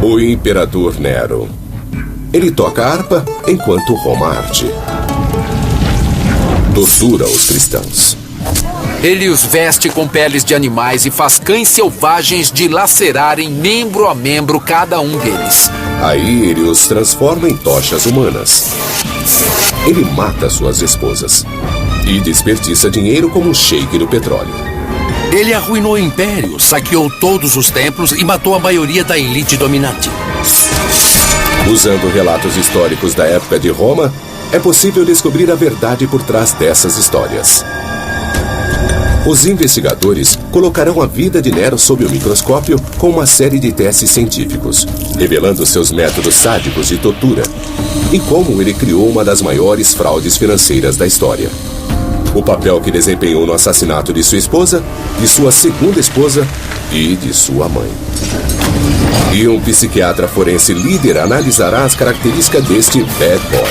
O Imperador Nero. Ele toca harpa enquanto Roma arde. Tortura os cristãos. Ele os veste com peles de animais e faz cães selvagens dilacerarem membro a membro cada um deles. Aí ele os transforma em tochas humanas. Ele mata suas esposas e desperdiça dinheiro como um sheik do petróleo. Ele arruinou o império, saqueou todos os templos e matou a maioria da elite dominante. Usando relatos históricos da época de Roma, é possível descobrir a verdade por trás dessas histórias. Os investigadores colocarão a vida de Nero sob o microscópio com uma série de testes científicos, revelando seus métodos sádicos de tortura e como ele criou uma das maiores fraudes financeiras da história. O papel que desempenhou no assassinato de sua esposa, de sua segunda esposa e de sua mãe. E um psiquiatra forense líder analisará as características deste bad boy.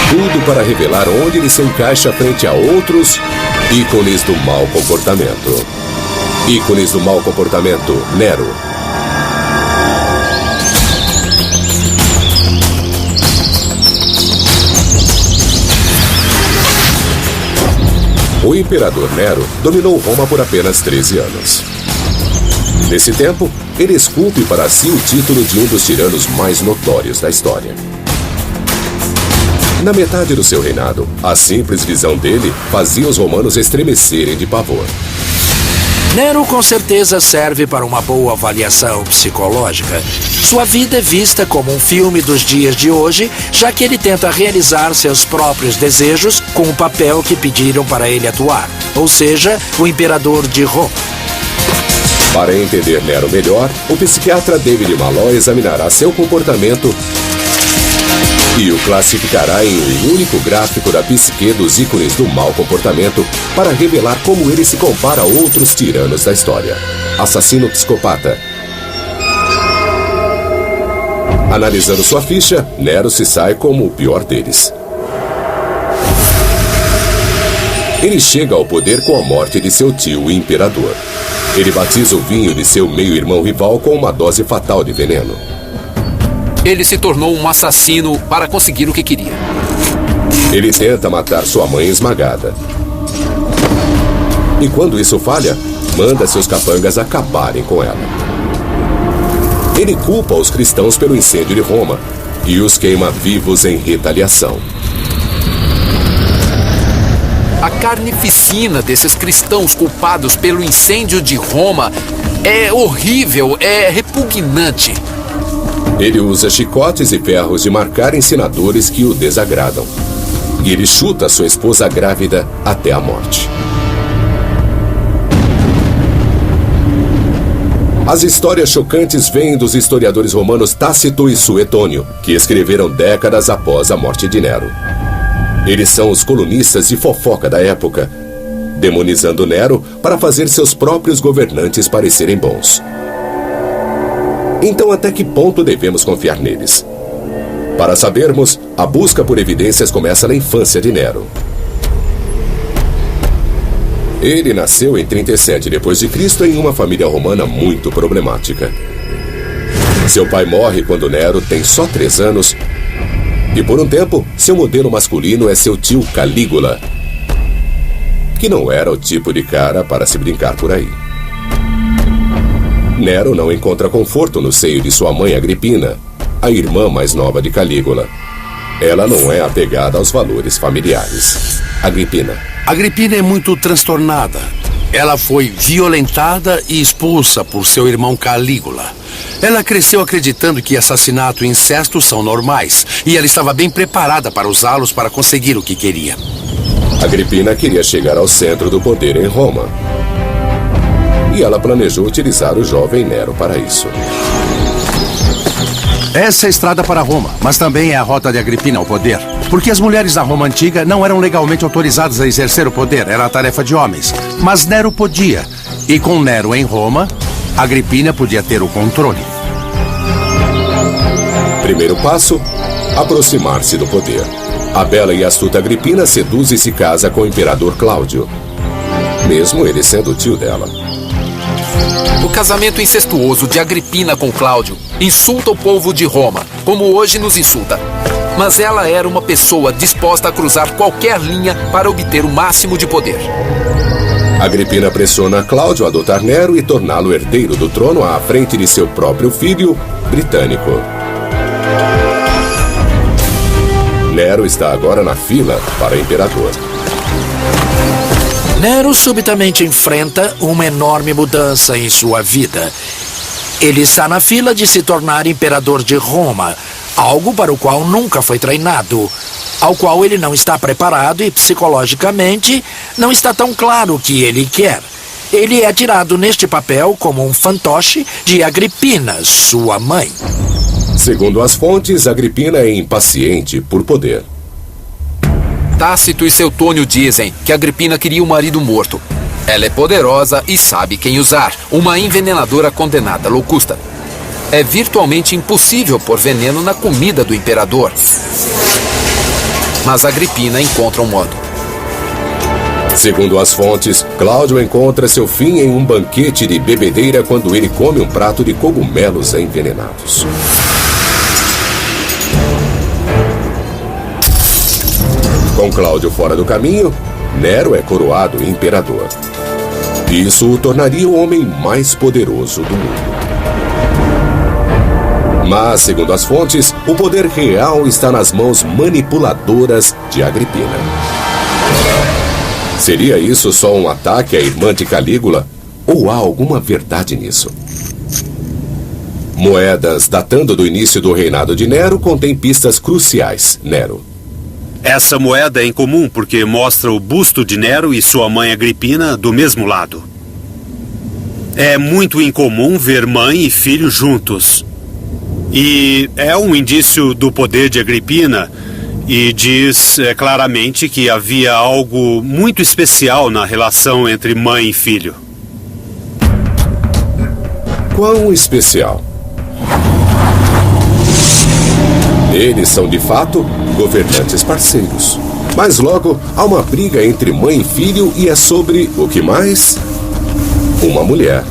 Tudo para revelar onde ele se encaixa frente a outros ícones do mau comportamento. Ícones do mau comportamento, Nero. O Imperador Nero dominou Roma por apenas 13 anos. Nesse tempo, ele esculpe para si o título de um dos tiranos mais notórios da história. Na metade do seu reinado, a simples visão dele fazia os romanos estremecerem de pavor. Nero com certeza serve para uma boa avaliação psicológica. Sua vida é vista como um filme dos dias de hoje, já que ele tenta realizar seus próprios desejos com o papel que pediram para ele atuar, ou seja, o imperador de Roma. Para entender Nero melhor, o psiquiatra David Malloy examinará seu comportamento e o classificará em um único gráfico da psique dos ícones do mau comportamento para revelar como ele se compara a outros tiranos da história. Assassino psicopata. Analisando sua ficha, Nero se sai como o pior deles. Ele chega ao poder com a morte de seu tio, o imperador. Ele batiza o vinho de seu meio-irmão rival com uma dose fatal de veneno. Ele se tornou um assassino para conseguir o que queria. Ele tenta matar sua mãe esmagada. E quando isso falha, manda seus capangas acabarem com ela. Ele culpa os cristãos pelo incêndio de Roma e os queima vivos em retaliação. A carnificina desses cristãos culpados pelo incêndio de Roma é horrível, é repugnante. Ele usa chicotes e ferros de marcar ensinadores que o desagradam. E ele chuta sua esposa grávida até a morte. As histórias chocantes vêm dos historiadores romanos Tácito e Suetônio, que escreveram décadas após a morte de Nero. Eles são os colunistas de fofoca da época, demonizando Nero para fazer seus próprios governantes parecerem bons. Então, até que ponto devemos confiar neles? Para sabermos, a busca por evidências começa na infância de Nero. Ele nasceu em 37 d.C. em uma família romana muito problemática. Seu pai morre quando Nero tem só 3 anos e, por um tempo, seu modelo masculino é seu tio Calígula, que não era o tipo de cara para se brincar por aí. Nero não encontra conforto no seio de sua mãe Agripina, a irmã mais nova de Calígula. Ela não é apegada aos valores familiares. Agripina é muito transtornada. Ela foi violentada e expulsa por seu irmão Calígula. Ela cresceu acreditando que assassinato e incesto são normais, e ela estava bem preparada para usá-los para conseguir o que queria. Agripina queria chegar ao centro do poder em Roma. E ela planejou utilizar o jovem Nero para isso. Essa é a estrada para Roma, mas também é a rota de Agripina ao poder. Porque as mulheres da Roma antiga não eram legalmente autorizadas a exercer o poder, era a tarefa de homens. Mas Nero podia. E com Nero em Roma, Agripina podia ter o controle. Primeiro passo, aproximar-se do poder. A bela e astuta Agripina seduz e se casa com o imperador Cláudio, mesmo ele sendo o tio dela. O casamento incestuoso de Agripina com Cláudio insulta o povo de Roma, como hoje nos insulta. Mas ela era uma pessoa disposta a cruzar qualquer linha para obter o máximo de poder. Agripina pressiona Cláudio a adotar Nero e torná-lo herdeiro do trono à frente de seu próprio filho, Britânico. Nero está agora na fila para imperador. Nero subitamente enfrenta uma enorme mudança em sua vida. Ele está na fila de se tornar imperador de Roma, algo para o qual nunca foi treinado, ao qual ele não está preparado e psicologicamente não está tão claro o que ele quer. Ele é tirado neste papel como um fantoche de Agripina, sua mãe. Segundo as fontes, Agripina é impaciente por poder. Tácito e Seutônio dizem que Agripina queria um marido morto. Ela é poderosa e sabe quem usar, uma envenenadora condenada, Locusta. É virtualmente impossível pôr veneno na comida do imperador. Mas Agripina encontra um modo. Segundo as fontes, Cláudio encontra seu fim em um banquete de bebedeira quando ele come um prato de cogumelos envenenados. Com Cláudio fora do caminho, Nero é coroado imperador. Isso o tornaria o homem mais poderoso do mundo. Mas, segundo as fontes, o poder real está nas mãos manipuladoras de Agripina. Seria isso só um ataque à irmã de Calígula? Ou há alguma verdade nisso? Moedas datando do início do reinado de Nero contêm pistas cruciais. Nero. Essa moeda é incomum porque mostra o busto de Nero e sua mãe Agripina do mesmo lado. É muito incomum ver mãe e filho juntos. E é um indício do poder de Agripina e diz claramente que havia algo muito especial na relação entre mãe e filho. Quão especial? Eles são, de fato, governantes parceiros. Mas logo, há uma briga entre mãe e filho e é sobre, o que mais? Uma mulher.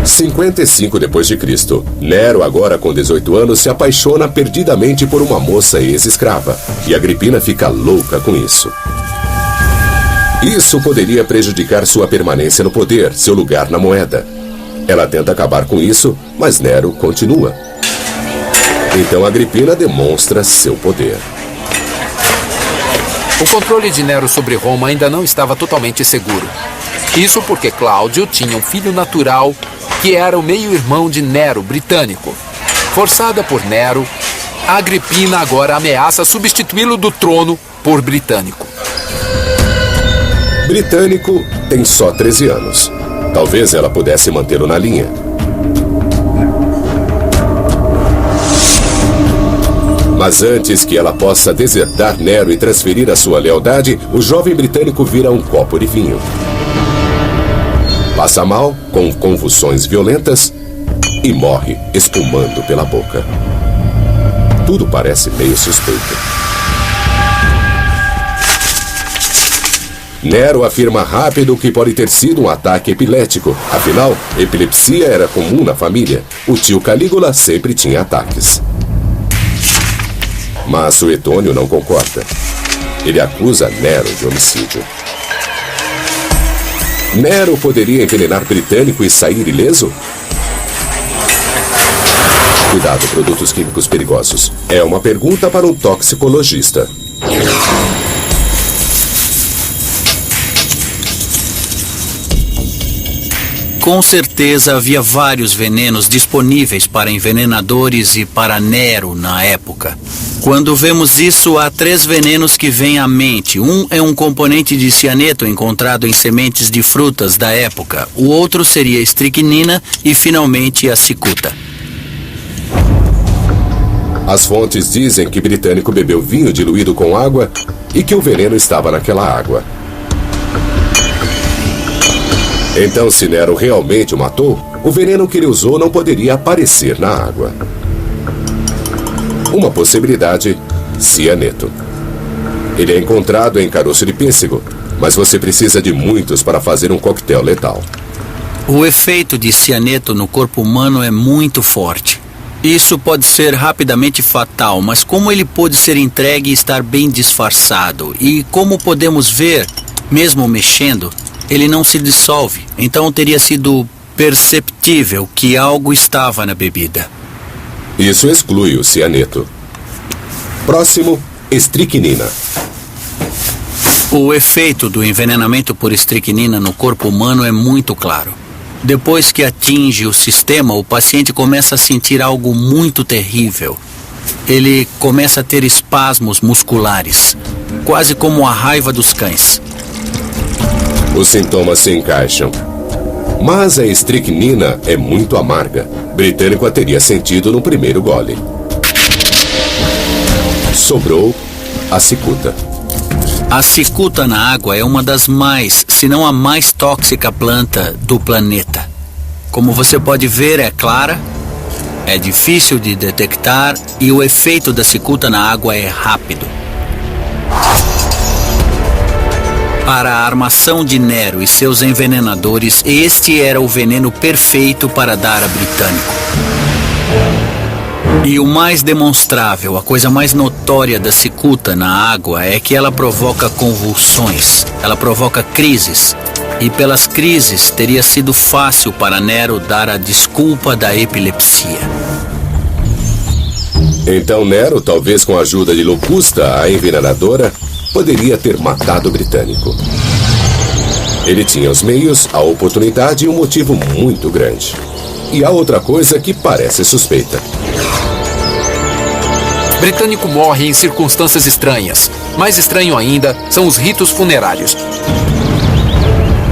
55 depois de Cristo, Nero, agora com 18 anos, se apaixona perdidamente por uma moça ex-escrava. E Agripina fica louca com isso. Isso poderia prejudicar sua permanência no poder, seu lugar na moeda. Ela tenta acabar com isso, mas Nero continua. Então Agripina demonstra seu poder. O controle de Nero sobre Roma ainda não estava totalmente seguro. Isso porque Cláudio tinha um filho natural que era o meio-irmão de Nero, Britânico. Forçada por Nero, Agripina agora ameaça substituí-lo do trono por Britânico. Britânico tem só 13 anos. Talvez ela pudesse mantê-lo na linha. Mas antes que ela possa desertar Nero e transferir a sua lealdade, o jovem britânico vira um copo de vinho. Passa mal, com convulsões violentas, e morre espumando pela boca. Tudo parece meio suspeito. Nero afirma rápido que pode ter sido um ataque epilético. Afinal, epilepsia era comum na família. O tio Calígula sempre tinha ataques. Mas Suetônio não concorda. Ele acusa Nero de homicídio. Nero poderia envenenar Britânico e sair ileso? Cuidado, produtos químicos perigosos. É uma pergunta para um toxicologista. Com certeza havia vários venenos disponíveis para envenenadores e para Nero na época. Quando vemos isso, há 3 venenos que vêm à mente. Um é um componente de cianeto encontrado em sementes de frutas da época. O outro seria a estricnina e, finalmente, a cicuta. As fontes dizem que Britânico bebeu vinho diluído com água e que o veneno estava naquela água. Então, se Nero realmente o matou, o veneno que ele usou não poderia aparecer na água. Uma possibilidade, cianeto. Ele é encontrado em caroço de pêssego. mas você precisa de muitos para fazer um coquetel letal. O efeito de cianeto no corpo humano é muito forte. Isso pode ser rapidamente fatal, mas como ele pode ser entregue e estar bem disfarçado? E como podemos ver, mesmo mexendo, ele não se dissolve. Então teria sido perceptível que algo estava na bebida. Isso exclui o cianeto. Próximo, estricnina. O efeito do envenenamento por estricnina no corpo humano é muito claro. Depois que atinge o sistema, o paciente começa a sentir algo muito terrível. Ele começa a ter espasmos musculares, quase como a raiva dos cães. Os sintomas se encaixam. Mas a estricnina é muito amarga. Britânico a teria sentido no primeiro gole. Sobrou a cicuta. A cicuta na água é uma das mais, se não a mais tóxica planta do planeta. Como você pode ver, é clara, é difícil de detectar e o efeito da cicuta na água é rápido. Para a armação de Nero e seus envenenadores, este era o veneno perfeito para dar a Britânico. E o mais demonstrável, a coisa mais notória da cicuta na água é que ela provoca convulsões, ela provoca crises. E pelas crises teria sido fácil para Nero dar a desculpa da epilepsia. Então Nero, talvez com a ajuda de Locusta, a envenenadora, poderia ter matado o Britânico. Ele tinha os meios, a oportunidade e um motivo muito grande. E há outra coisa que parece suspeita. Britânico morre em circunstâncias estranhas. Mais estranho ainda são os ritos funerários.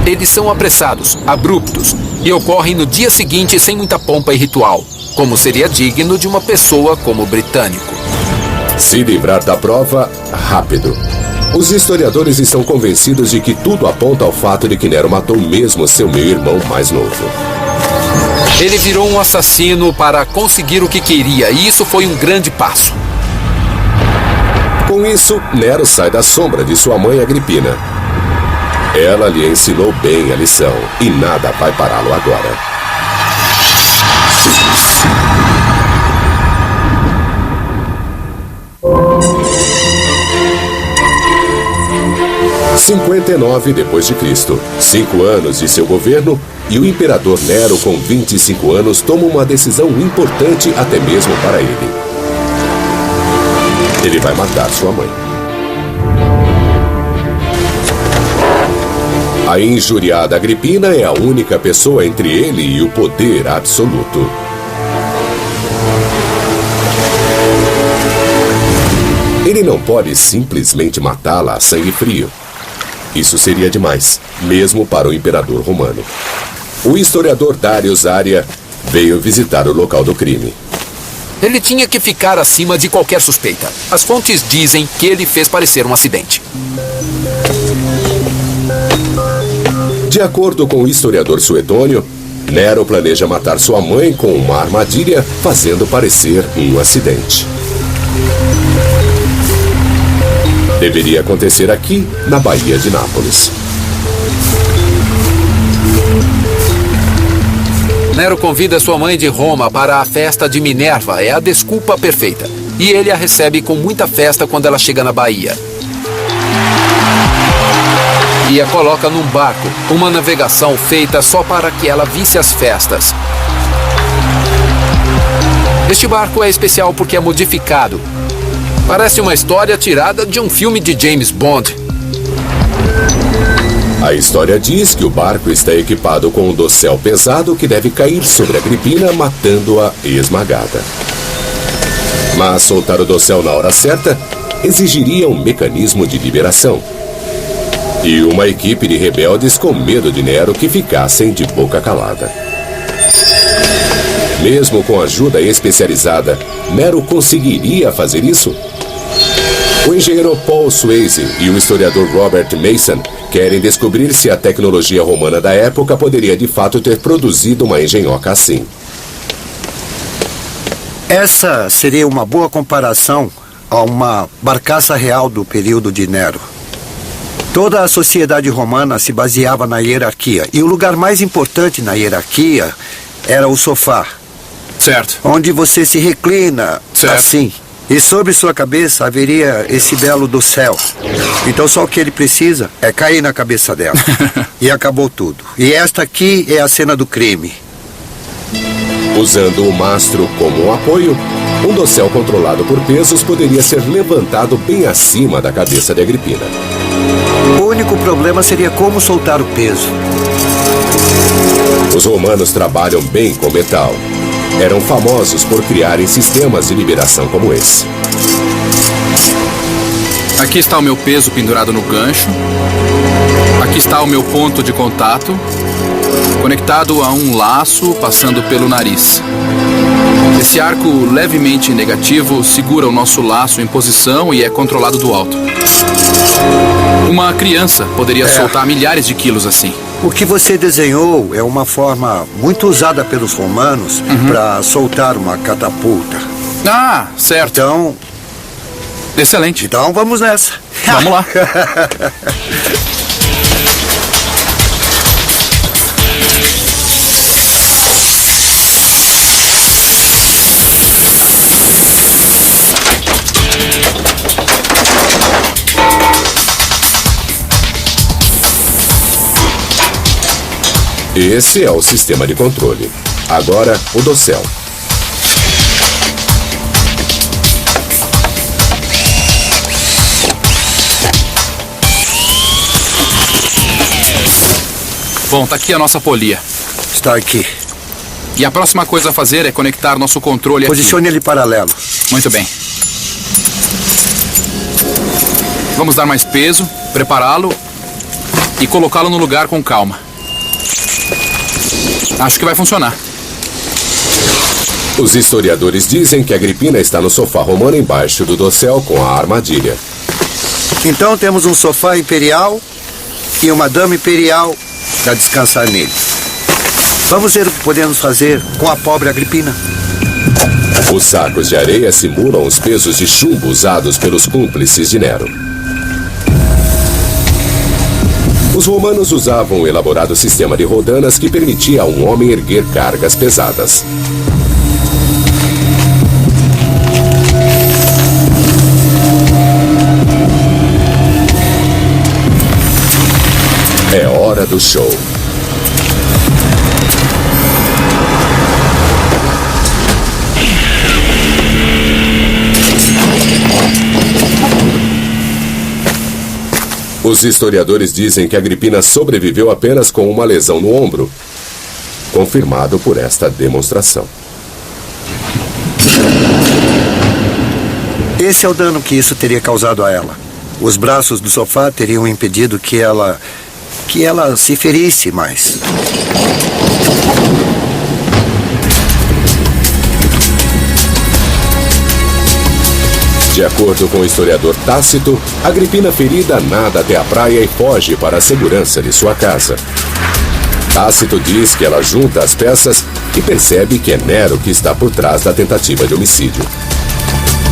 Eles são apressados, abruptos, e ocorrem no dia seguinte sem muita pompa e ritual, como seria digno de uma pessoa como o Britânico. Se livrar da prova, rápido. Os historiadores estão convencidos de que tudo aponta ao fato de que Nero matou mesmo seu meio-irmão mais novo. Ele virou um assassino para conseguir o que queria, e isso foi um grande passo. Com isso, Nero sai da sombra de sua mãe Agripina. Ela lhe ensinou bem a lição, e nada vai pará-lo agora. Em 59 d.C., 5 anos de seu governo, e o imperador Nero, com 25 anos, toma uma decisão importante até mesmo para ele. Ele vai matar sua mãe. A injuriada Agripina é a única pessoa entre ele e o poder absoluto. Ele não pode simplesmente matá-la a sangue frio. Isso seria demais, mesmo para o imperador romano. O historiador Darius Aria veio visitar o local do crime. Ele tinha que ficar acima de qualquer suspeita. As fontes dizem que ele fez parecer um acidente. De acordo com o historiador Suetônio, Nero planeja matar sua mãe com uma armadilha, fazendo parecer um acidente. Deveria acontecer aqui, na Baía de Nápoles. Nero convida sua mãe de Roma para a festa de Minerva, é a desculpa perfeita. E ele a recebe com muita festa quando ela chega na Baía. E a coloca num barco, uma navegação feita só para que ela visse as festas. Este barco é especial porque é modificado. Parece uma história tirada de um filme de James Bond. A história diz que o barco está equipado com um dossel pesado que deve cair sobre Agripina, matando-a esmagada. Mas soltar o dossel na hora certa exigiria um mecanismo de liberação. E uma equipe de rebeldes com medo de Nero que ficassem de boca calada. Mesmo com ajuda especializada, Nero conseguiria fazer isso? O engenheiro Paul Swayze e o historiador Robert Mason querem descobrir se a tecnologia romana da época poderia de fato ter produzido uma engenhoca assim. Essa seria uma boa comparação a uma barcaça real do período de Nero. Toda a sociedade romana se baseava na hierarquia. E o lugar mais importante na hierarquia era o sofá. Certo. Onde você se reclina assim. E sobre sua cabeça haveria esse belo do céu. Então só o que ele precisa é cair na cabeça dela. E acabou tudo. E esta aqui é a cena do crime. Usando o mastro como um apoio, um dossel controlado por pesos poderia ser levantado bem acima da cabeça de Agripina. O único problema seria como soltar o peso. Os romanos trabalham bem com metal. Eram famosos por criarem sistemas de liberação como esse. Aqui está o meu peso pendurado no gancho. Aqui está o meu ponto de contato, conectado a um laço passando pelo nariz. Esse arco levemente negativo segura o nosso laço em posição e é controlado do alto. Uma criança poderia soltar milhares de quilos assim. O que você desenhou é uma forma muito usada pelos romanos para soltar uma catapulta. Ah, certo. Então... Excelente. Então vamos nessa. Vamos lá. Esse é o sistema de controle. Agora, o dossel. Bom, tá aqui a nossa polia. Está aqui. E a próxima coisa a fazer é conectar nosso controle aqui. Posicione ele paralelo. Muito bem. Vamos dar mais peso, prepará-lo e colocá-lo no lugar com calma. Acho que vai funcionar. Os historiadores dizem que Agripina está no sofá romano embaixo do dossel com a armadilha. Então temos um sofá imperial e uma dama imperial para descansar nele. Vamos ver o que podemos fazer com a pobre Agripina. Os sacos de areia simulam os pesos de chumbo usados pelos cúmplices de Nero. Os romanos usavam um elaborado sistema de rodanas que permitia a um homem erguer cargas pesadas. É hora do show. Os historiadores dizem que Agripina sobreviveu apenas com uma lesão no ombro, confirmado por esta demonstração. Esse é o dano que isso teria causado a ela. Os braços do sofá teriam impedido que ela se ferisse mais. De acordo com o historiador Tácito, Agripina ferida nada até a praia e foge para a segurança de sua casa. Tácito diz que ela junta as peças e percebe que é Nero que está por trás da tentativa de homicídio.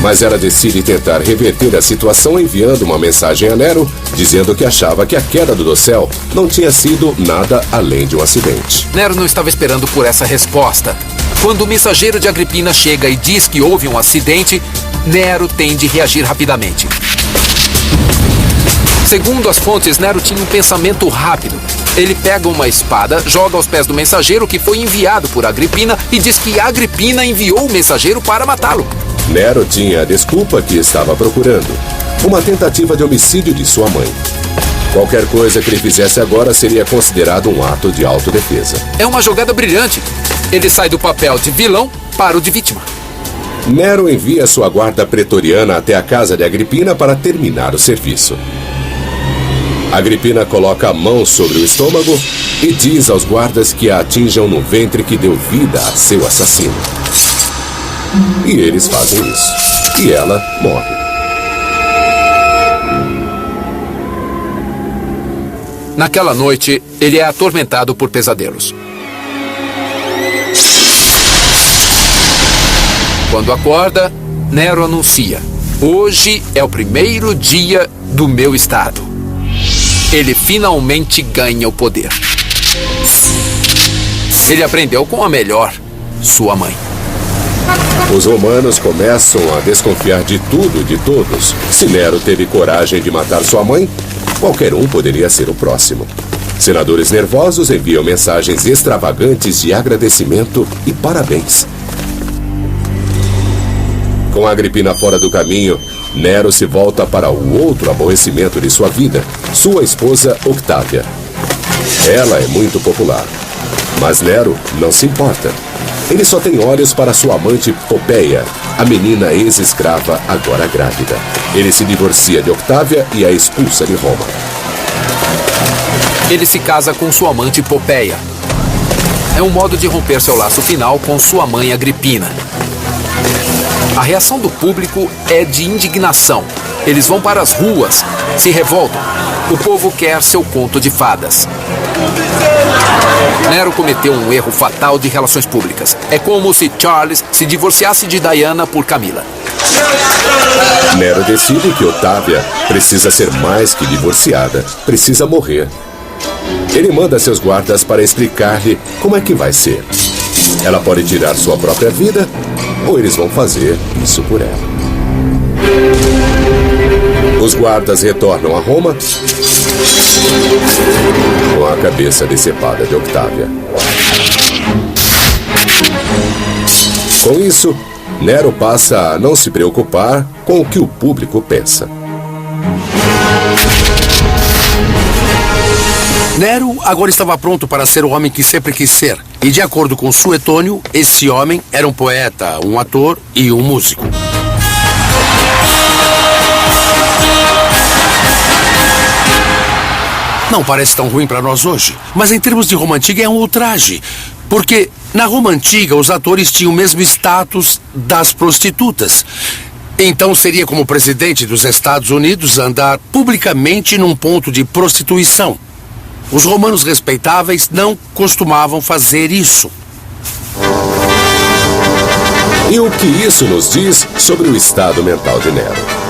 Mas ela decide tentar reverter a situação enviando uma mensagem a Nero, dizendo que achava que a queda do dossel não tinha sido nada além de um acidente. Nero não estava esperando por essa resposta. Quando o mensageiro de Agripina chega e diz que houve um acidente, Nero tem de reagir rapidamente. Segundo as fontes, Nero tinha um pensamento rápido. Ele pega uma espada, joga aos pés do mensageiro que foi enviado por Agripina e diz que Agripina enviou o mensageiro para matá-lo. Nero tinha a desculpa que estava procurando: uma tentativa de homicídio de sua mãe. Qualquer coisa que ele fizesse agora seria considerado um ato de autodefesa. É uma jogada brilhante. Ele sai do papel de vilão para o de vítima. Nero envia sua guarda pretoriana até a casa de Agripina para terminar o serviço. Agripina coloca a mão sobre o estômago e diz aos guardas que a atinjam no ventre que deu vida a seu assassino. E eles fazem isso. E ela morre. Naquela noite, ele é atormentado por pesadelos. Quando acorda, Nero anuncia: hoje é o primeiro dia do meu estado. ele finalmente ganha o poder. Ele aprendeu com a melhor, sua mãe. Os romanos começam a desconfiar de tudo e de todos. Se Nero teve coragem de matar sua mãe, qualquer um poderia ser o próximo. Senadores nervosos enviam mensagens extravagantes de agradecimento e parabéns. Com Agripina fora do caminho, Nero se volta para o outro aborrecimento de sua vida, sua esposa Octávia. Ela é muito popular, mas Nero não se importa. Ele só tem olhos para sua amante Popeia, a menina ex-escrava agora grávida. Ele se divorcia de Octávia e a expulsa de Roma. Ele se casa com sua amante Popeia. É um modo de romper seu laço final com sua mãe Agripina. A reação do público é de indignação. Eles vão para as ruas, se revoltam. O povo quer seu conto de fadas. Nero cometeu um erro fatal de relações públicas. É como se Charles se divorciasse de Diana por Camila. Nero decide que Octávia precisa ser mais que divorciada, precisa morrer. Ele manda seus guardas para explicar-lhe como é que vai ser. Ela pode tirar sua própria vida, ou eles vão fazer isso por ela. Os guardas retornam a Roma com a cabeça decepada de Octávia. Com isso, Nero passa a não se preocupar com o que o público pensa. Nero agora estava pronto para ser o homem que sempre quis ser. E de acordo com Suetônio, esse homem era um poeta, um ator e um músico. Não parece tão ruim para nós hoje, mas em termos de Roma Antiga é um ultraje. Porque na Roma Antiga os atores tinham o mesmo status das prostitutas. Então seria como o presidente dos Estados Unidos andar publicamente num ponto de prostituição. Os romanos respeitáveis não costumavam fazer isso. E o que isso nos diz sobre o estado mental de Nero?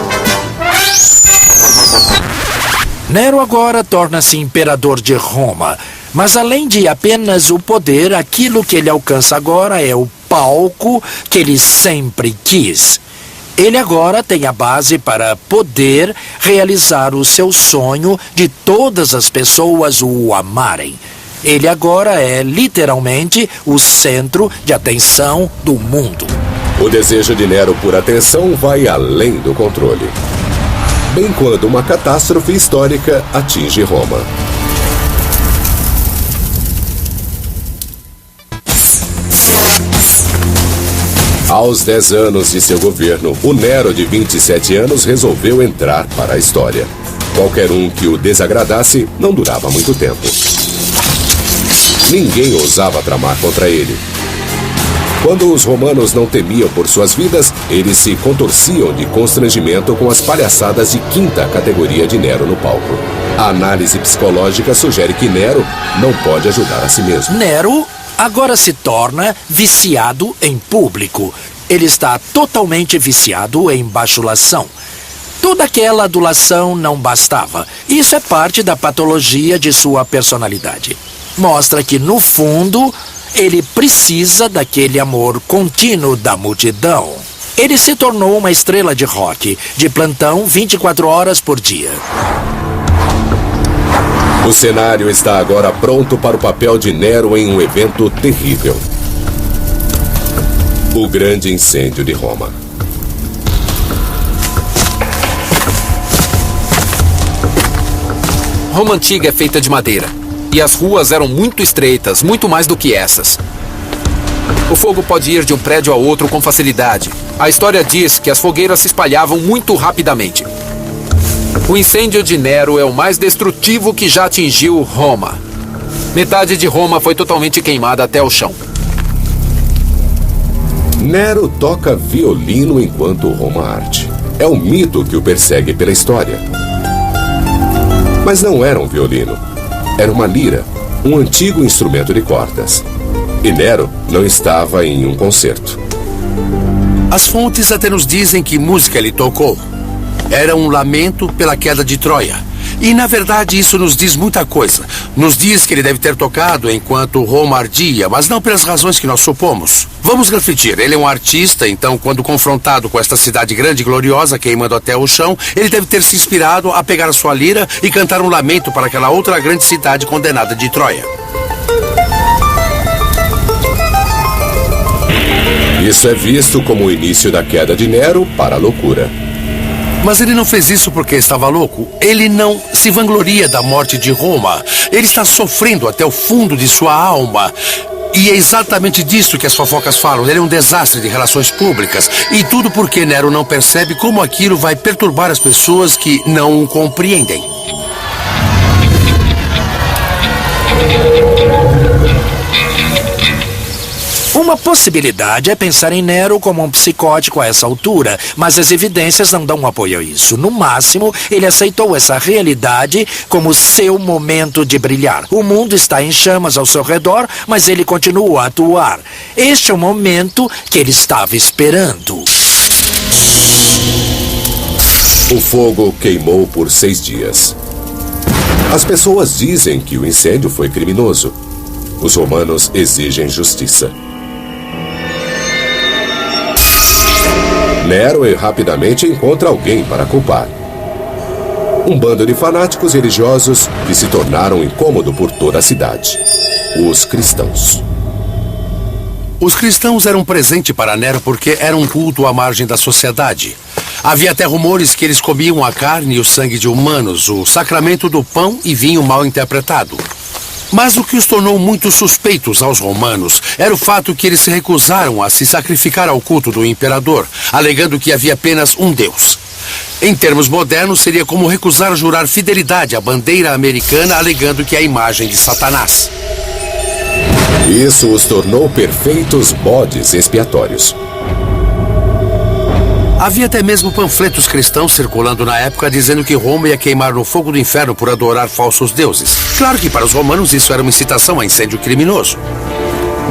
Nero agora torna-se imperador de Roma. Mas além de apenas o poder, aquilo que ele alcança agora é o palco que ele sempre quis. Ele agora tem a base para poder realizar o seu sonho de todas as pessoas o amarem. Ele agora é literalmente o centro de atenção do mundo. O desejo de Nero por atenção vai além do controle. Bem quando uma catástrofe histórica atinge Roma. Aos 10 anos de seu governo, o Nero de 27 anos resolveu entrar para a história. Qualquer um que o desagradasse não durava muito tempo. Ninguém ousava tramar contra ele. Quando os romanos não temiam por suas vidas, eles se contorciam de constrangimento com as palhaçadas de quinta categoria de Nero no palco. A análise psicológica sugere que Nero não pode ajudar a si mesmo. Nero agora se torna viciado em público. Ele está totalmente viciado em bajulação. Toda aquela adulação não bastava. Isso é parte da patologia de sua personalidade. Mostra que, no fundo, ele precisa daquele amor contínuo da multidão. Ele se tornou uma estrela de rock, de plantão 24 horas por dia. O cenário está agora pronto para o papel de Nero em um evento terrível. O grande incêndio de Roma. Roma Antiga é feita de madeira. E as ruas eram muito estreitas, muito mais do que essas. O fogo pode ir de um prédio a outro com facilidade. A história diz que as fogueiras se espalhavam muito rapidamente. O incêndio de Nero é o mais destrutivo que já atingiu Roma. Metade de Roma foi totalmente queimada até o chão. Nero toca violino enquanto Roma arde. É um mito que o persegue pela história. Mas não era um violino. Era uma lira, um antigo instrumento de cordas. E Nero não estava em um concerto. As fontes até nos dizem que música ele tocou. Era um lamento pela queda de Troia. E, na verdade, isso nos diz muita coisa. Nos diz que ele deve ter tocado enquanto Roma ardia, mas não pelas razões que nós supomos. Vamos refletir. Ele é um artista, então, quando confrontado com esta cidade grande e gloriosa, queimando até o chão, ele deve ter se inspirado a pegar a sua lira e cantar um lamento para aquela outra grande cidade condenada de Troia. Isso é visto como o início da queda de Nero para a loucura. Mas ele não fez isso porque estava louco. Ele não se vangloria da morte de Roma. Ele está sofrendo até o fundo de sua alma. E é exatamente disso que as fofocas falam. Ele é um desastre de relações públicas. E tudo porque Nero não percebe como aquilo vai perturbar as pessoas que não o compreendem. Uma possibilidade é pensar em Nero como um psicótico a essa altura, mas as evidências não dão apoio a isso. No máximo, ele aceitou essa realidade como seu momento de brilhar. O mundo está em chamas ao seu redor, mas ele continua a atuar. Este é o momento que ele estava esperando. O fogo queimou por 6 dias. As pessoas dizem que o incêndio foi criminoso. Os romanos exigem justiça. Nero rapidamente encontra alguém para culpar. Um bando de fanáticos religiosos que se tornaram incômodo por toda a cidade. Os cristãos. Os cristãos eram um presente para Nero porque era um culto à margem da sociedade. Havia até rumores que eles comiam a carne e o sangue de humanos, o sacramento do pão e vinho mal interpretado. Mas o que os tornou muito suspeitos aos romanos era o fato que eles se recusaram a se sacrificar ao culto do imperador, alegando que havia apenas um Deus. Em termos modernos, seria como recusar jurar fidelidade à bandeira americana, alegando que é a imagem de Satanás. Isso os tornou perfeitos bodes expiatórios. Havia até mesmo panfletos cristãos circulando na época dizendo que Roma ia queimar no fogo do inferno por adorar falsos deuses. Claro que para os romanos isso era uma incitação a incêndio criminoso.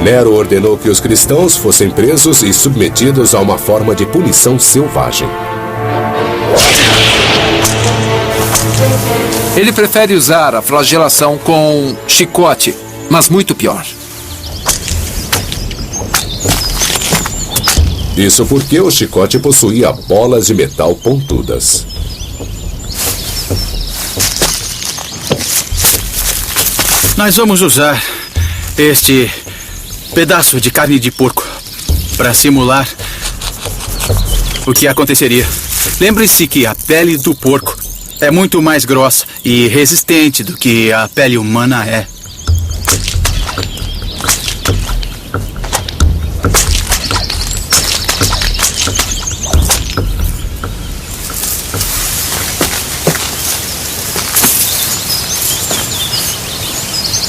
Nero ordenou que os cristãos fossem presos e submetidos a uma forma de punição selvagem. Ele prefere usar a flagelação com chicote, mas muito pior. Isso porque o chicote possuía bolas de metal pontudas. Nós vamos usar este pedaço de carne de porco para simular o que aconteceria. Lembre-se que a pele do porco é muito mais grossa e resistente do que a pele humana é.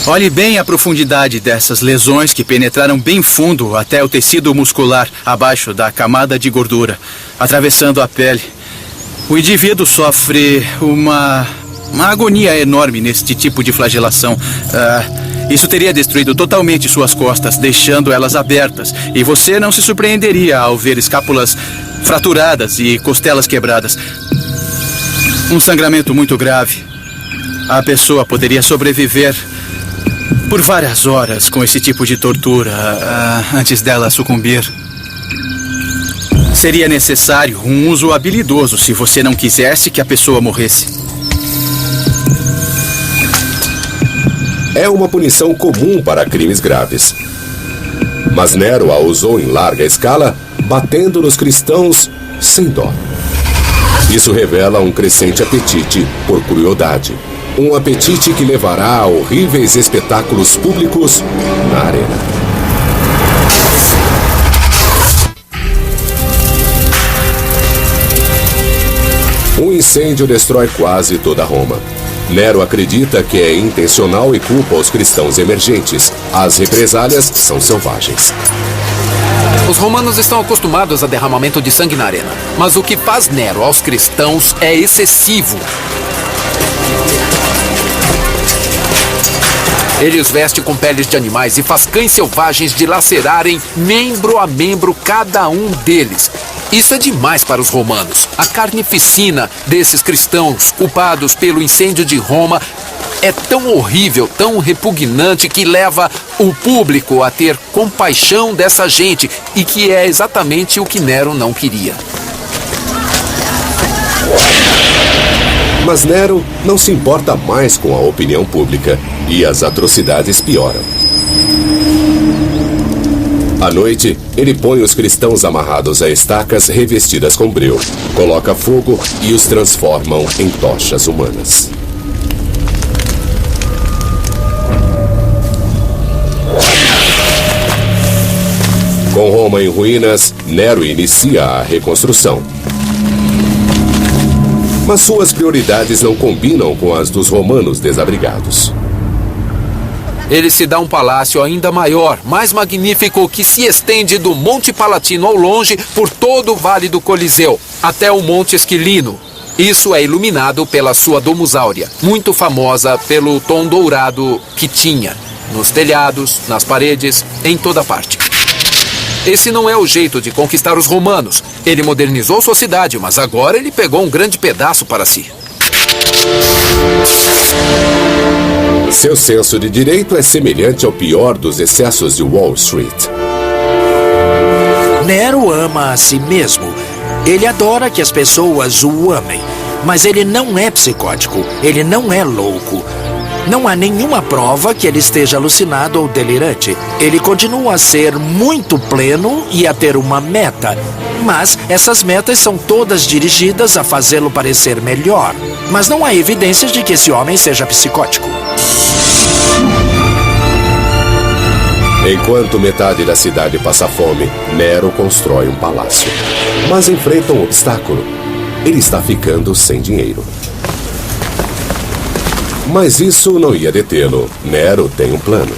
Olhe bem a profundidade dessas lesões que penetraram bem fundo até o tecido muscular abaixo da camada de gordura, atravessando a pele. O indivíduo sofre uma agonia enorme neste tipo de flagelação. Isso teria destruído totalmente suas costas, deixando elas abertas. E você não se surpreenderia ao ver escápulas fraturadas e costelas quebradas. Um sangramento muito grave. A pessoa poderia sobreviver por várias horas com esse tipo de tortura antes dela sucumbir. Seria necessário um uso habilidoso se você não quisesse que a pessoa morresse. É uma punição comum para crimes graves. Mas Nero a usou em larga escala, batendo nos cristãos sem dó. Isso revela um crescente apetite por crueldade. Um apetite que levará a horríveis espetáculos públicos na arena. Um incêndio destrói quase toda Roma. Nero acredita que é intencional e culpa os cristãos emergentes. As represálias são selvagens. Os romanos estão acostumados a derramamento de sangue na arena. Mas o que faz Nero aos cristãos é excessivo. Ele os veste com peles de animais e faz cães selvagens dilacerarem membro a membro cada um deles. Isso é demais para os romanos. A carnificina desses cristãos culpados pelo incêndio de Roma é tão horrível, tão repugnante, que leva o público a ter compaixão dessa gente, e que é exatamente o que Nero não queria. Mas Nero não se importa mais com a opinião pública e as atrocidades pioram. À noite, ele põe os cristãos amarrados a estacas revestidas com breu, coloca fogo e os transformam em tochas humanas. Com Roma em ruínas, Nero inicia a reconstrução. Mas suas prioridades não combinam com as dos romanos desabrigados. Ele se dá um palácio ainda maior, mais magnífico, que se estende do Monte Palatino ao longe por todo o Vale do Coliseu, até o Monte Esquilino. Isso é iluminado pela sua Domus Áurea, muito famosa pelo tom dourado que tinha, nos telhados, nas paredes, em toda parte. Esse não é o jeito de conquistar os romanos. Ele modernizou sua cidade, mas agora ele pegou um grande pedaço para si. Seu senso de direito é semelhante ao pior dos excessos de Wall Street. Nero ama a si mesmo. Ele adora que as pessoas o amem. Mas ele não é psicótico. Ele não é louco. Não há nenhuma prova que ele esteja alucinado ou delirante. Ele continua a ser muito pleno e a ter uma meta. Mas essas metas são todas dirigidas a fazê-lo parecer melhor. Mas não há evidências de que esse homem seja psicótico. Enquanto metade da cidade passa fome, Nero constrói um palácio. Mas enfrenta um obstáculo. Ele está ficando sem dinheiro. Mas isso não ia detê-lo. Nero tem um plano.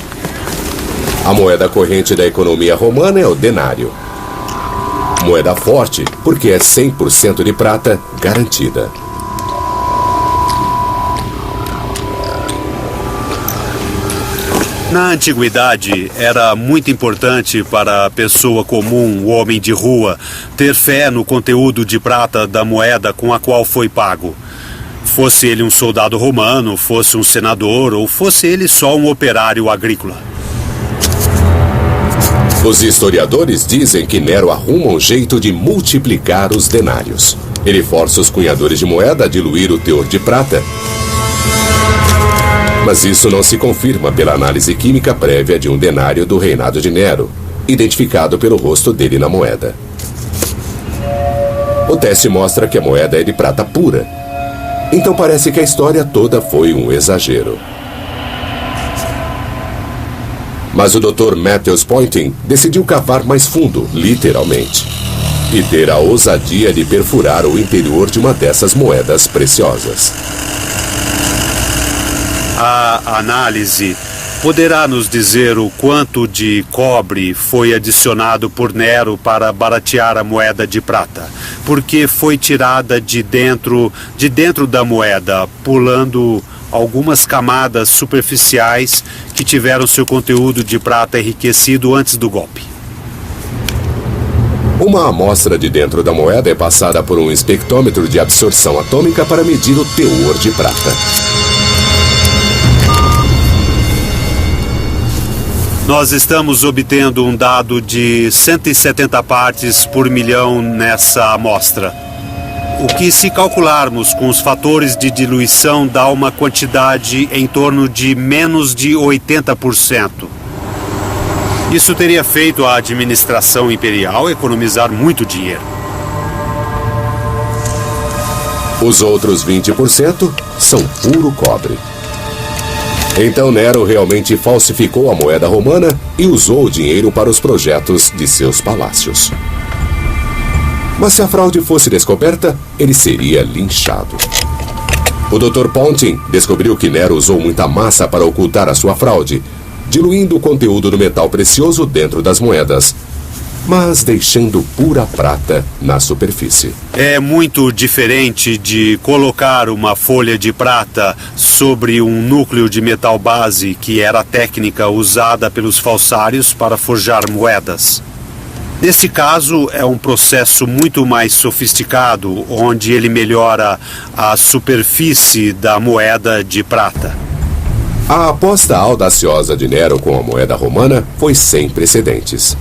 A moeda corrente da economia romana é o denário. Moeda forte, porque é 100% de prata garantida. Na antiguidade, era muito importante para a pessoa comum, o homem de rua, ter fé no conteúdo de prata da moeda com a qual foi pago. Fosse ele um soldado romano, fosse um senador ou fosse ele só um operário agrícola. Os historiadores dizem que Nero arruma um jeito de multiplicar os denários. Ele força os cunhadores de moeda a diluir o teor de prata. Mas isso não se confirma pela análise química prévia de um denário do reinado de Nero, identificado pelo rosto dele na moeda. O teste mostra que a moeda é de prata pura. Então parece que a história toda foi um exagero. Mas o Dr. Matthews Poynting decidiu cavar mais fundo, literalmente, e ter a ousadia de perfurar o interior de uma dessas moedas preciosas. A análise poderá nos dizer o quanto de cobre foi adicionado por Nero para baratear a moeda de prata, porque foi tirada de dentro da moeda, pulando algumas camadas superficiais que tiveram seu conteúdo de prata enriquecido antes do golpe. Uma amostra de dentro da moeda é passada por um espectrômetro de absorção atômica para medir o teor de prata. Nós estamos obtendo um dado de 170 partes por milhão nessa amostra. O que, se calcularmos com os fatores de diluição, dá uma quantidade em torno de menos de 80%. Isso teria feito a administração imperial economizar muito dinheiro. Os outros 20% são puro cobre. Então Nero realmente falsificou a moeda romana e usou o dinheiro para os projetos de seus palácios. Mas se a fraude fosse descoberta, ele seria linchado. O Dr. Poynting descobriu que Nero usou muita massa para ocultar a sua fraude, diluindo o conteúdo do metal precioso dentro das moedas. mas deixando pura prata na superfície. É muito diferente de colocar uma folha de prata sobre um núcleo de metal base, que era a técnica usada pelos falsários para forjar moedas. Nesse caso, é um processo muito mais sofisticado, onde ele melhora a superfície da moeda de prata. A aposta audaciosa de Nero com a moeda romana foi sem precedentes.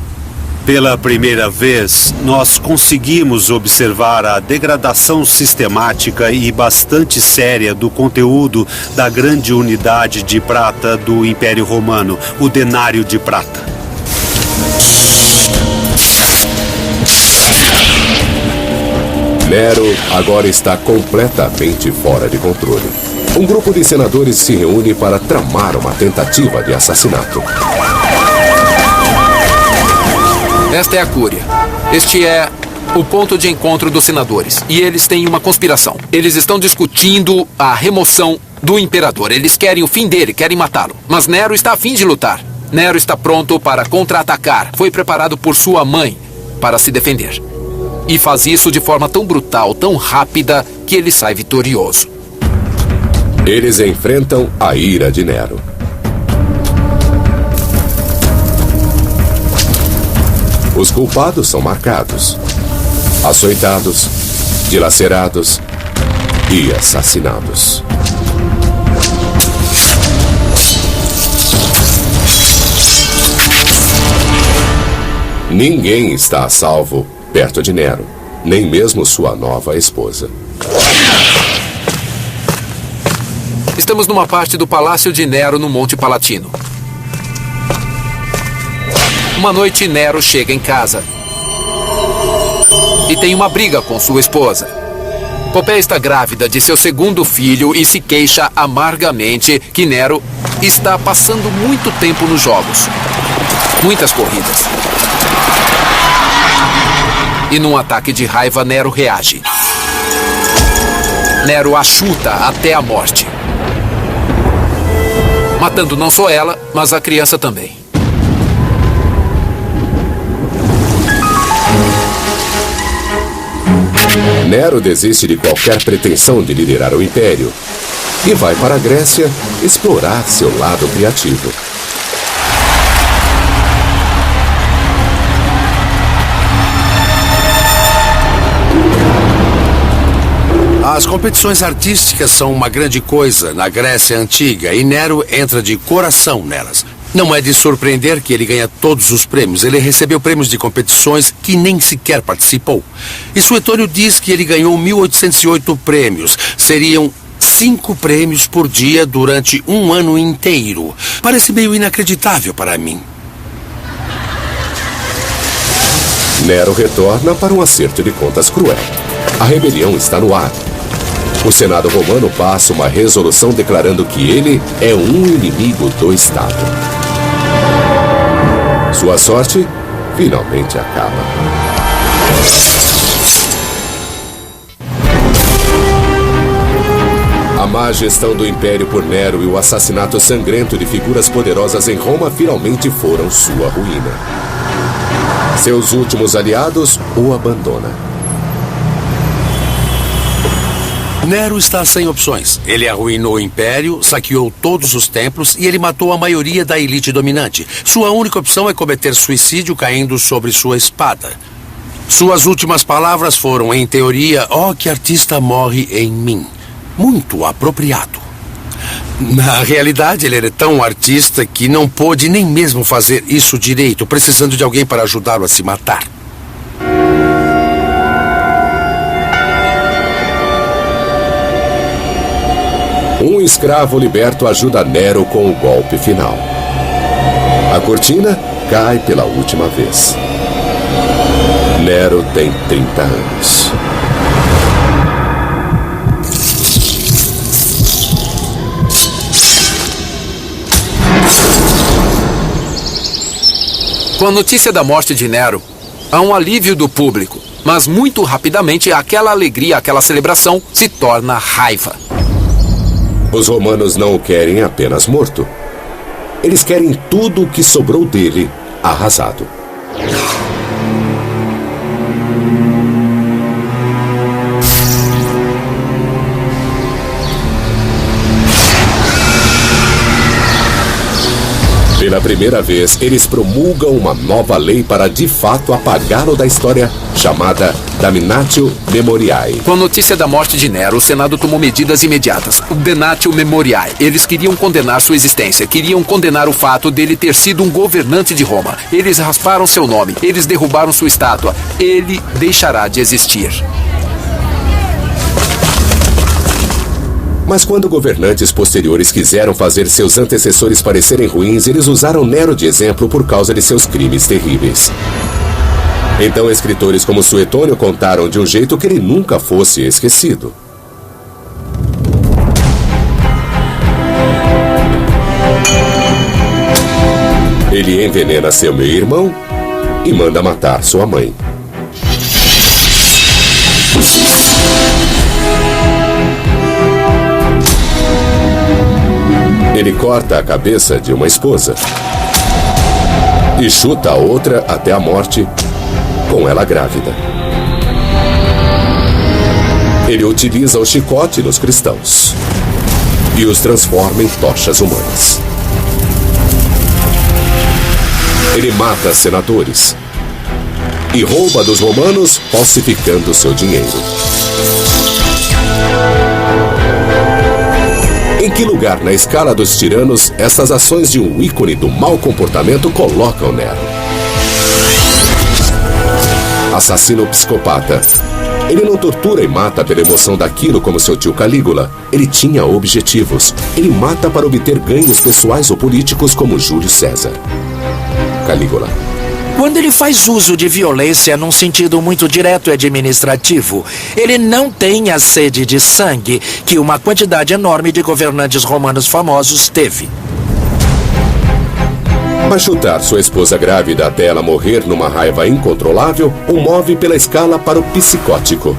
Pela primeira vez, nós conseguimos observar a degradação sistemática e bastante séria do conteúdo da grande unidade de prata do Império Romano, o denário de prata. Nero agora está completamente fora de controle. Um grupo de senadores se reúne para tramar uma tentativa de assassinato. Esta é a Cúria. Este é o ponto de encontro dos senadores. E eles têm uma conspiração. Eles estão discutindo a remoção do imperador. Eles querem o fim dele, querem matá-lo. Mas Nero está a fim de lutar. Nero está pronto para contra-atacar. Foi preparado por sua mãe para se defender. E faz isso de forma tão brutal, tão rápida, que ele sai vitorioso. Eles enfrentam a ira de Nero. Os culpados são marcados, açoitados, dilacerados e assassinados. Ninguém está a salvo perto de Nero, nem mesmo sua nova esposa. Estamos numa parte do Palácio de Nero no Monte Palatino. Uma noite, Nero chega em casa e tem uma briga com sua esposa. Popéia está grávida de seu segundo filho e se queixa amargamente que Nero está passando muito tempo nos jogos. Muitas corridas. E num ataque de raiva, Nero reage. Nero a chuta até a morte, matando não só ela, mas a criança também. Nero desiste de qualquer pretensão de liderar o império e vai para a Grécia explorar seu lado criativo. As competições artísticas são uma grande coisa na Grécia Antiga e Nero entra de coração nelas. Não é de surpreender que ele ganha todos os prêmios. Ele recebeu prêmios de competições que nem sequer participou. E Suetônio diz que ele ganhou 1.808 prêmios. Seriam 5 prêmios por dia durante um ano inteiro. Parece meio inacreditável para mim. Nero retorna para um acerto de contas cruel. A rebelião está no ar. O Senado romano passa uma resolução declarando que ele é um inimigo do Estado. Sua sorte finalmente acaba. A má gestão do Império por Nero e o assassinato sangrento de figuras poderosas em Roma finalmente foram sua ruína. Seus últimos aliados o abandonam. Nero está sem opções. Ele arruinou o império, saqueou todos os templos e ele matou a maioria da elite dominante. Sua única opção é cometer suicídio caindo sobre sua espada. Suas últimas palavras foram, em teoria, "Oh, que artista morre em mim." Muito apropriado. Na realidade, ele era tão artista que não pôde nem mesmo fazer isso direito, precisando de alguém para ajudá-lo a se matar. Um escravo liberto ajuda Nero com o golpe final. A cortina cai pela última vez. Nero tem 30 anos. Com a notícia da morte de Nero, há um alívio do público, mas muito rapidamente aquela alegria, aquela celebração se torna raiva. Os romanos não o querem apenas morto. Eles querem tudo o que sobrou dele arrasado. Pela primeira vez, eles promulgam uma nova lei para de fato apagá-lo da história, chamada Damnatio Memoriae. Com a notícia da morte de Nero, o Senado tomou medidas imediatas. O Damnatio Memoriae. Eles queriam condenar sua existência, queriam condenar o fato dele ter sido um governante de Roma. Eles rasparam seu nome, eles derrubaram sua estátua. Ele deixará de existir. Mas quando governantes posteriores quiseram fazer seus antecessores parecerem ruins, eles usaram Nero de exemplo por causa de seus crimes terríveis. Então escritores como Suetônio contaram de um jeito que ele nunca fosse esquecido. Ele envenena seu meio-irmão e manda matar sua mãe. Ele corta a cabeça de uma esposa e chuta a outra até a morte, com ela grávida. Ele utiliza o chicote nos cristãos e os transforma em tochas humanas. Ele mata senadores e rouba dos romanos, falsificando seu dinheiro. Em que lugar na escala dos tiranos essas ações de um ícone do mau comportamento colocam Nero? Assassino psicopata. Ele não tortura e mata pela emoção daquilo como seu tio Calígula. Ele tinha objetivos. Ele mata para obter ganhos pessoais ou políticos como Júlio César. Calígula. Quando ele faz uso de violência num sentido muito direto e administrativo, ele não tem a sede de sangue que uma quantidade enorme de governantes romanos famosos teve. Mas chutar sua esposa grávida até ela morrer numa raiva incontrolável o move pela escala para o psicótico.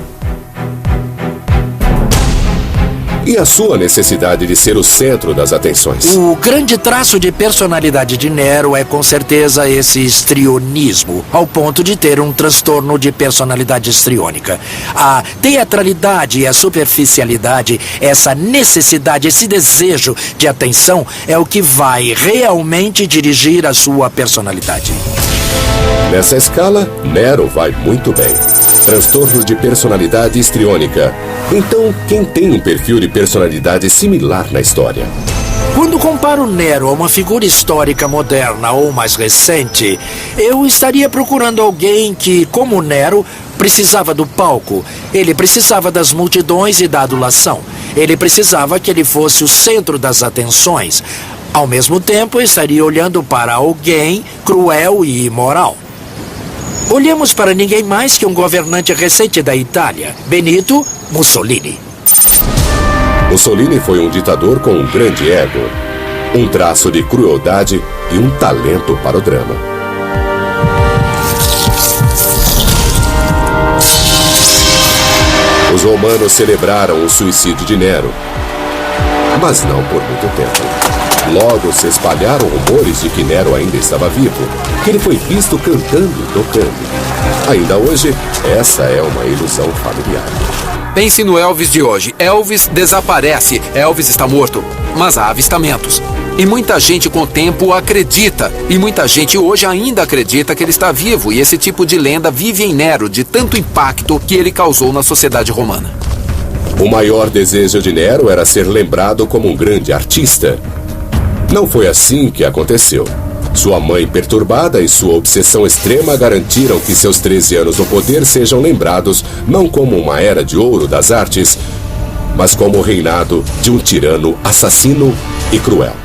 E a sua necessidade de ser o centro das atenções. O grande traço de personalidade de Nero é com certeza esse histrionismo, ao ponto de ter um transtorno de personalidade histriônica. A teatralidade e a superficialidade, essa necessidade, esse desejo de atenção é o que vai realmente dirigir a sua personalidade. Nessa escala, Nero vai muito bem. Transtorno de personalidade histriônica. Então, quem tem um perfil de personalidade similar na história? Quando comparo Nero a uma figura histórica moderna ou mais recente, eu estaria procurando alguém que, como Nero, precisava do palco. Ele precisava das multidões e da adulação. Ele precisava que ele fosse o centro das atenções. Ao mesmo tempo, eu estaria olhando para alguém cruel e imoral. Olhemos para ninguém mais que um governante recente da Itália, Benito Mussolini. Mussolini foi um ditador com um grande ego, um traço de crueldade e um talento para o drama. Os romanos celebraram o suicídio de Nero, mas não por muito tempo. Logo se espalharam rumores de que Nero ainda estava vivo, que ele foi visto cantando e tocando. Ainda hoje, essa é uma ilusão familiar. Pense no Elvis de hoje. Elvis desaparece. Elvis está morto. Mas há avistamentos. E muita gente com o tempo acredita. E muita gente hoje ainda acredita que ele está vivo. E esse tipo de lenda vive em Nero, de tanto impacto que ele causou na sociedade romana. O maior desejo de Nero era ser lembrado como um grande artista. Não foi assim que aconteceu. Sua mãe perturbada e sua obsessão extrema garantiram que seus 13 anos no poder sejam lembrados não como uma era de ouro das artes, mas como o reinado de um tirano assassino e cruel.